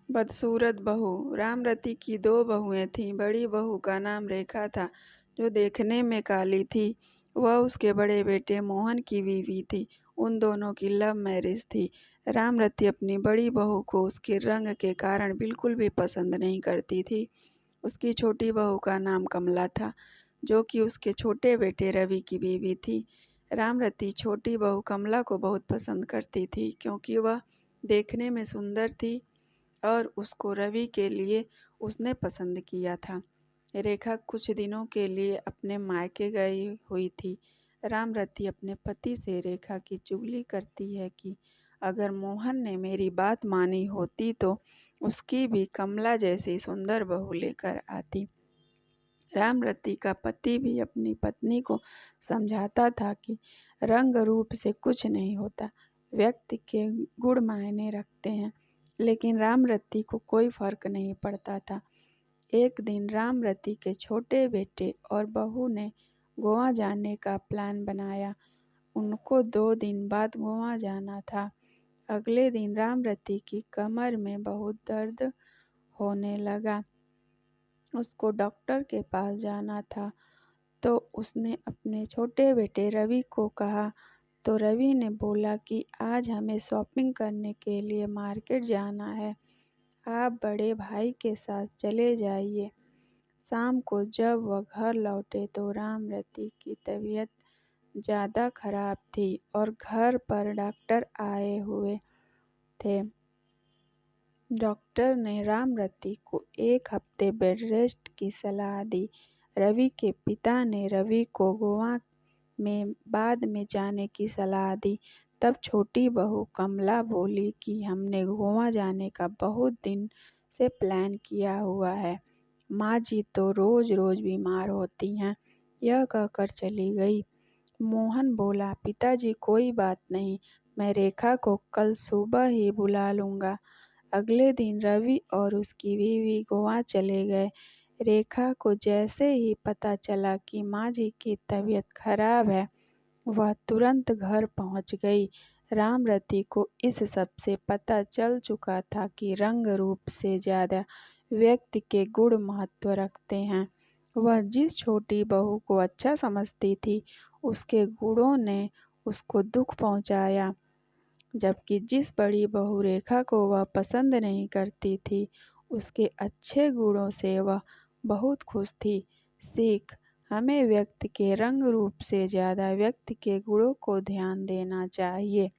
बदसूरत बहू। रामरती की दो बहुएं थीं। बड़ी बहू का नाम रेखा था, जो देखने में काली थी। वह उसके बड़े बेटे मोहन की बीवी थी। उन दोनों की लव मैरिज थी। रामरती अपनी बड़ी बहू को उसके रंग के कारण बिल्कुल भी पसंद नहीं करती थी। उसकी छोटी बहू का नाम कमला था, जो कि उसके छोटे बेटे रवि की बीवी थी। रामरती छोटी बहू कमला को बहुत पसंद करती थी, क्योंकि वह देखने में सुंदर थी और उसको रवि के लिए उसने पसंद किया था। रेखा कुछ दिनों के लिए अपने मायके गई हुई थी। रामरती अपने पति से रेखा की चुगली करती है कि अगर मोहन ने मेरी बात मानी होती तो उसकी भी कमला जैसी सुंदर बहू लेकर आती। रामरती का पति भी अपनी पत्नी को समझाता था कि रंग रूप से कुछ नहीं होता, व्यक्ति के गुण मायने रखते हैं। लेकिन रामरती को कोई फर्क नहीं पड़ता था। एक दिन रामरती के छोटे बेटे और बहू ने गोवा जाने का प्लान बनाया। उनको 2 दिन बाद गोवा जाना था। अगले दिन रामरती की कमर में बहुत दर्द होने लगा। उसको डॉक्टर के पास जाना था, तो उसने अपने छोटे बेटे रवि को कहा। तो रवि ने बोला कि आज हमें शॉपिंग करने के लिए मार्केट जाना है, आप बड़े भाई के साथ चले जाइए। शाम को जब वह घर लौटे तो रामरती की तबीयत ज़्यादा खराब थी और घर पर डॉक्टर आए हुए थे। डॉक्टर ने रामरती को 1 हफ्ते बेड रेस्ट की सलाह दी। रवि के पिता ने रवि को गोवा में बाद में जाने की सलाह दी। तब छोटी बहू कमला बोली कि हमने गोवा जाने का बहुत दिन से प्लान किया हुआ है। माँ जी तो रोज रोज बीमार होती हैं। यह कहकर चली गई। मोहन बोला, पिताजी कोई बात नहीं, मैं रेखा को कल सुबह ही बुला लूँगा। अगले दिन रवि और उसकी बीवी गोवा चले गए। रेखा को जैसे ही पता चला कि माँ जी की तबीयत खराब है, वह तुरंत घर पहुंच गई। रामरती को इस सब से पता चल चुका था कि रंग रूप से ज़्यादा व्यक्ति के गुण महत्व रखते हैं। वह जिस छोटी बहू को अच्छा समझती थी, उसके गुणों ने उसको दुख पहुंचाया, जबकि जिस बड़ी बहू रेखा को वह पसंद नहीं करती थी, उसके अच्छे गुणों से वह बहुत खुश थी। सीख: हमें व्यक्ति के रंग रूप से ज़्यादा व्यक्ति के गुणों को ध्यान देना चाहिए।